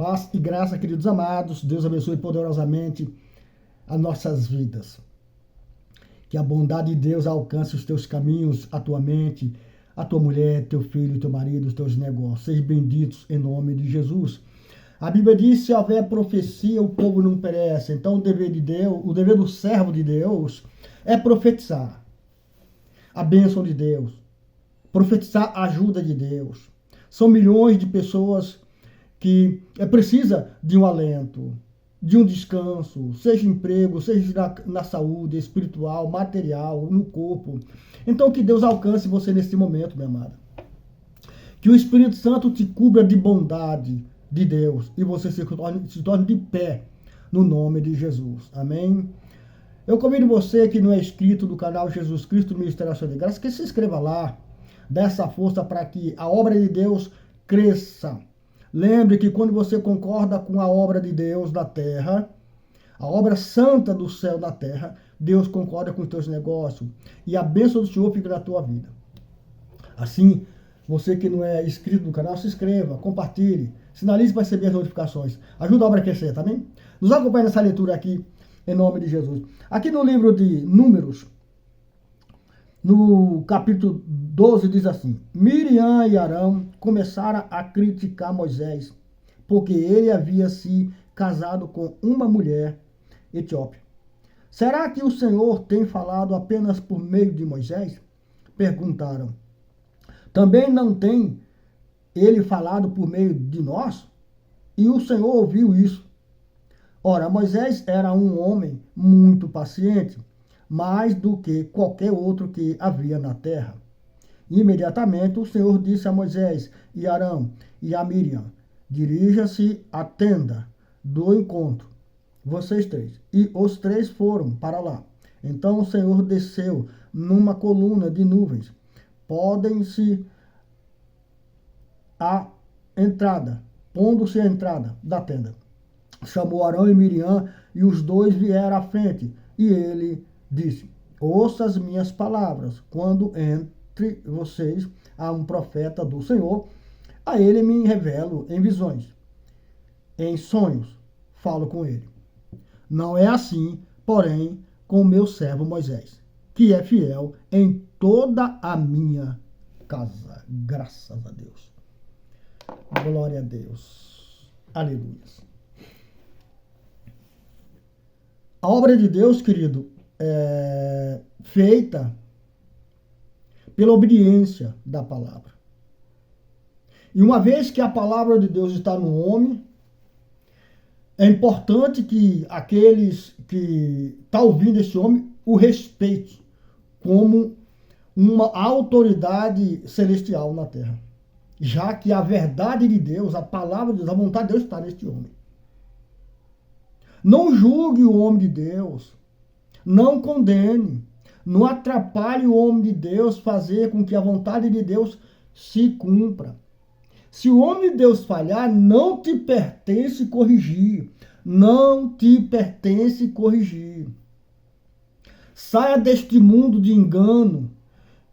Paz e graça, queridos amados. Deus abençoe poderosamente as nossas vidas. Que a bondade de Deus alcance os teus caminhos, a tua mente, a tua mulher, teu filho, teu marido, os teus negócios. Sejam benditos em nome de Jesus. A Bíblia diz: se houver profecia, o povo não perece. Então o dever de Deus, o dever do servo de Deus é profetizar a bênção de Deus, profetizar a ajuda de Deus. São milhões de pessoas que precisa de um alento, de um descanso, seja emprego, seja na saúde espiritual, material, no corpo. Então que Deus alcance você nesse momento, minha amada. Que o Espírito Santo te cubra de bondade de Deus e você se torne de pé no nome de Jesus. Amém? Eu convido você que não é inscrito do canal Jesus Cristo Ministério de Graça, que se inscreva lá, dê essa força para que a obra de Deus cresça. Lembre que quando você concorda com a obra de Deus na terra, a obra santa do céu na terra, Deus concorda com os teus negócios e a bênção do Senhor fica na tua vida. Assim, você que não é inscrito no canal, se inscreva, compartilhe, sinalize para receber as notificações. Ajuda a obra a crescer, tá bem? Nos acompanhe nessa leitura aqui, em nome de Jesus. Aqui no livro de Números, no capítulo 12, diz assim: Miriam e Arão começaram a criticar Moisés, porque ele havia se casado com uma mulher etíope. Será que o Senhor tem falado apenas por meio de Moisés? Perguntaram. Também não tem ele falado por meio de nós? E o Senhor ouviu isso. Ora, Moisés era um homem muito paciente, mais do que qualquer outro que havia na terra. Imediatamente o Senhor disse a Moisés e Arão e a Miriam: dirija-se à tenda do encontro, vocês três. E os três foram para lá. Então o Senhor desceu numa coluna de nuvens, pondo-se à entrada da tenda. Chamou Arão e Miriam e os dois vieram à frente. E ele disse: ouça as minhas palavras. Quando entre vocês há um profeta do Senhor, a ele me revelo em visões. Em sonhos falo com ele. Não é assim, porém, com o meu servo Moisés, que é fiel em toda a minha casa. Graças a Deus. Glória a Deus. Aleluia. A obra de Deus, querido, é feita pela obediência da palavra. E uma vez que a palavra de Deus está no homem, é importante que aqueles que estão ouvindo esse homem o respeitem como uma autoridade celestial na terra. Já que a verdade de Deus, a palavra de Deus, a vontade de Deus está neste homem. Não julgue o homem de Deus. Não condene. Não atrapalhe o homem de Deus fazer com que a vontade de Deus se cumpra. Se o homem de Deus falhar, não te pertence corrigir. Não te pertence corrigir. Saia deste mundo de engano,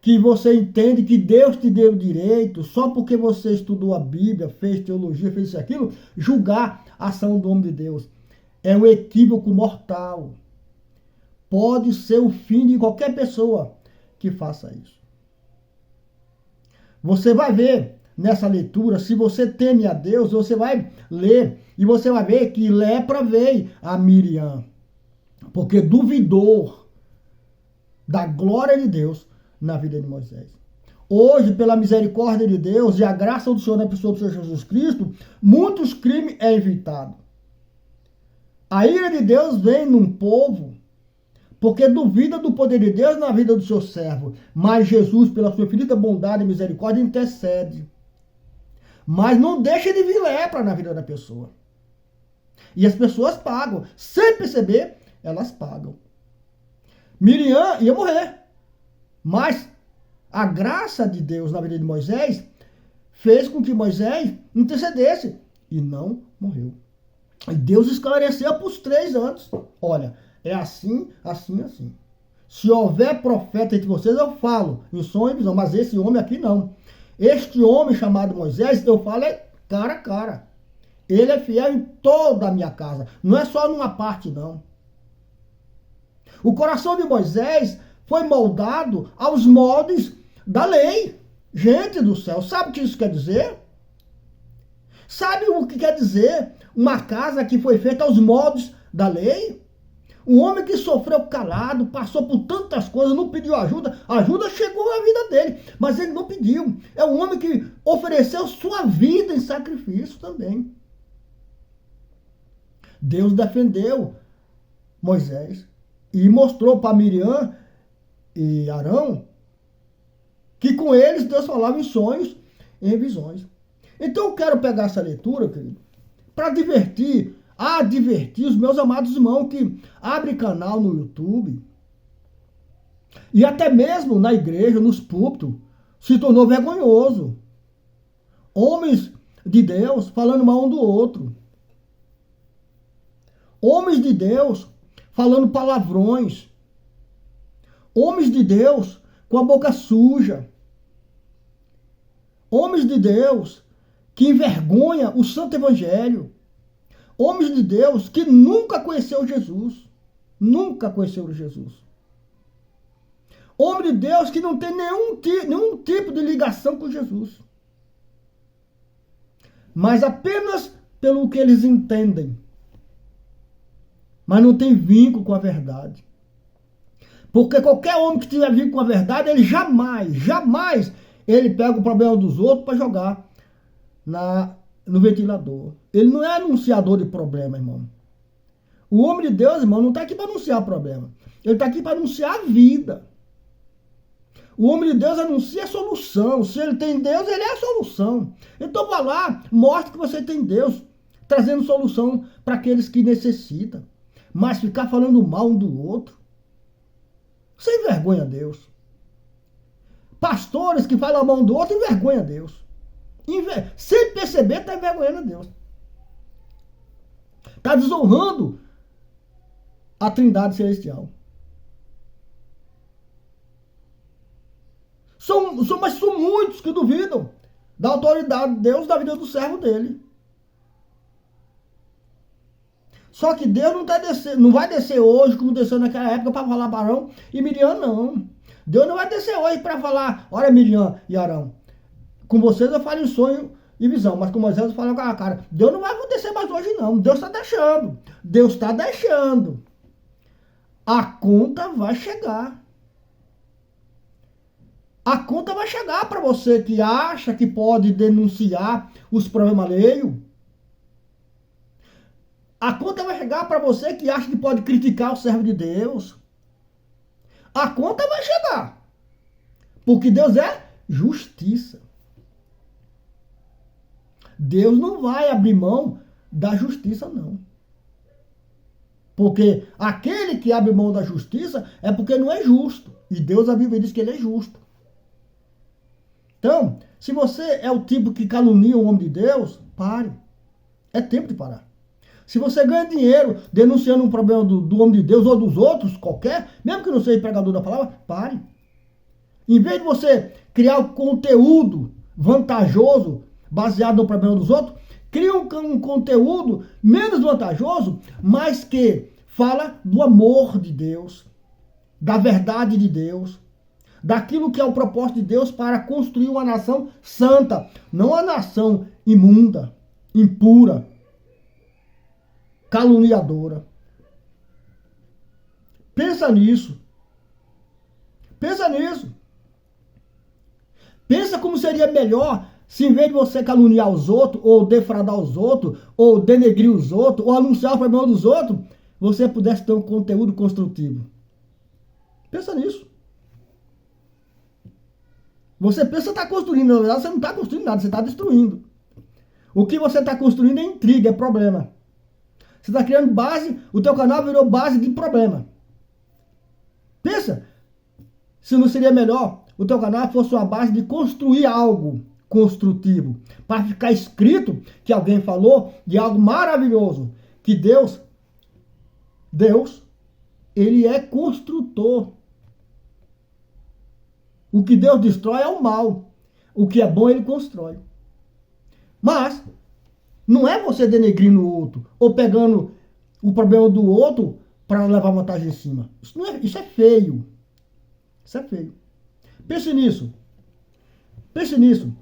que você entende que Deus te deu direito, só porque você estudou a Bíblia, fez teologia, fez isso e aquilo, julgar a ação do homem de Deus. É um equívoco mortal. Pode ser o fim de qualquer pessoa que faça isso. Você vai ver nessa leitura, se você teme a Deus, você vai ler e você vai ver que lepra veio a Miriam, porque duvidou da glória de Deus na vida de Moisés. Hoje, pela misericórdia de Deus e a graça do Senhor na pessoa do Senhor Jesus Cristo, muitos crimes é evitado. A ira de Deus vem num povo porque duvida do poder de Deus na vida do seu servo. Mas Jesus, pela sua infinita bondade e misericórdia, intercede. Mas não deixa de vir lepra na vida da pessoa. E as pessoas pagam. Sem perceber, elas pagam. Miriam ia morrer. Mas a graça de Deus na vida de Moisés fez com que Moisés intercedesse e não morreu. E Deus esclareceu para os 3 anos. Olha, é assim, assim, assim. Se houver profeta entre vocês, eu falo em sonho e visão. Mas esse homem aqui não. Este homem chamado Moisés, eu falo é cara a cara. Ele é fiel em toda a minha casa. Não é só numa parte, não. O coração de Moisés foi moldado aos moldes da lei. Gente do céu, sabe o que isso quer dizer? Sabe o que quer dizer uma casa que foi feita aos moldes da lei? Um homem que sofreu calado, passou por tantas coisas, não pediu ajuda. A ajuda chegou na vida dele, mas ele não pediu. É um homem que ofereceu sua vida em sacrifício também. Deus defendeu Moisés e mostrou para Miriam e Arão que com eles Deus falava em sonhos e em visões. Então eu quero pegar essa leitura, querido, para advertir os meus amados irmãos que abrem canal no YouTube e até mesmo na igreja, nos púlpitos, se tornou vergonhoso. Homens de Deus falando mal um do outro. Homens de Deus falando palavrões. Homens de Deus com a boca suja. Homens de Deus que envergonha o santo evangelho. Homens de Deus que nunca conheceu Jesus. Nunca conheceu Jesus. Homem de Deus que não tem nenhum tipo de ligação com Jesus. Mas apenas pelo que eles entendem. Mas não tem vínculo com a verdade. Porque qualquer homem que tiver vínculo com a verdade, ele jamais ele pega o problema dos outros para jogar no ventilador. Ele não é anunciador de problema, irmão. O homem de Deus, irmão, não está aqui para anunciar problema. Ele está aqui para anunciar a vida. O homem de Deus anuncia a solução. Se ele tem Deus, ele é a solução. Então vá lá, mostre que você tem Deus, trazendo solução para aqueles que necessitam. Mas ficar falando mal um do outro, você envergonha Deus. Pastores que falam mal um do outro, envergonha Deus. Sem perceber, está envergonhando a Deus. Está desonrando a Trindade Celestial. Mas são muitos que duvidam da autoridade de Deus da vida do servo dele. Só que Deus não vai descer hoje, como desceu naquela época, para falar para Arão e Miriam, não. Deus não vai descer hoje para falar, olha Miriam e Arão, com vocês eu falo em sonho e visão, mas com Moisés eu falo com a cara. Deus não vai acontecer mais hoje, não. Deus está deixando. Deus está deixando. A conta vai chegar. A conta vai chegar para você que acha que pode denunciar os problemas alheios. A conta vai chegar para você que acha que pode criticar o servo de Deus. A conta vai chegar. Porque Deus é justiça. Deus não vai abrir mão da justiça, não. Porque aquele que abre mão da justiça é porque não é justo. E Deus, a Bíblia diz que ele é justo. Então, se você é o tipo que calunia o homem de Deus, pare. É tempo de parar. Se você ganha dinheiro denunciando um problema do homem de Deus ou dos outros, qualquer, mesmo que não seja pregador da palavra, pare. Em vez de você criar um conteúdo vantajoso baseado no problema dos outros, cria um conteúdo menos vantajoso, mas que fala do amor de Deus, da verdade de Deus, daquilo que é o propósito de Deus para construir uma nação santa, não uma nação imunda, impura, caluniadora. Pensa nisso. Pensa nisso. Pensa como seria melhor se em vez de você caluniar os outros, ou defraudar os outros, ou denegrir os outros, ou anunciar o problema dos outros, você pudesse ter um conteúdo construtivo. Pensa nisso. Você pensa que está construindo, na verdade você não está construindo nada, você está destruindo. O que você está construindo é intriga, é problema. Você está criando base, o teu canal virou base de problema. Pensa, se não seria melhor o teu canal fosse uma base de construir algo construtivo, para ficar escrito que alguém falou de algo maravilhoso, que Deus, ele é construtor. O que Deus destrói é o mal. O que é bom, ele constrói. Mas, Não é você denegrindo o outro ou pegando o problema do outro para levar vantagem em cima. Isso é feio. Isso é feio. Pense nisso. Pense nisso.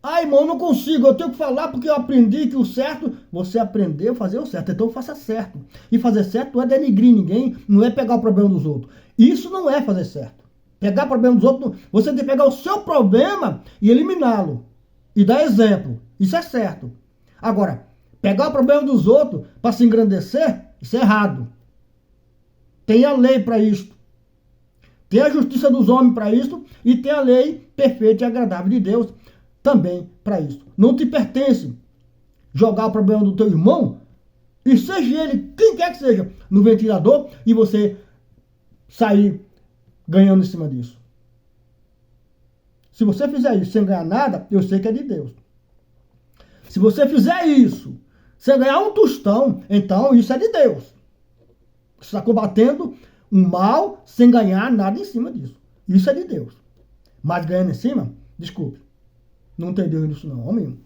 Ah, irmão, eu não consigo, eu tenho que falar porque eu aprendi que o certo, você aprendeu a fazer o certo, então faça certo. E fazer certo não é denegrir ninguém, não é pegar o problema dos outros. Isso não é fazer certo. Pegar o problema dos outros, você tem que pegar o seu problema e eliminá-lo. E dar exemplo. Isso é certo. Agora, pegar o problema dos outros para se engrandecer, isso é errado. Tem a lei para isso. Tem a justiça dos homens para isso e tem a lei perfeita e agradável de Deus também para isso. Não te pertence jogar o problema do teu irmão e seja ele, quem quer que seja, no ventilador e você sair ganhando em cima disso. Se você fizer isso sem ganhar nada, eu sei que é de Deus. Se você fizer isso sem ganhar um tostão, então isso é de Deus. Você está combatendo um mal sem ganhar nada em cima disso. Isso é de Deus. Mas ganhando em cima, desculpe, não tem Deus nisso não, homem.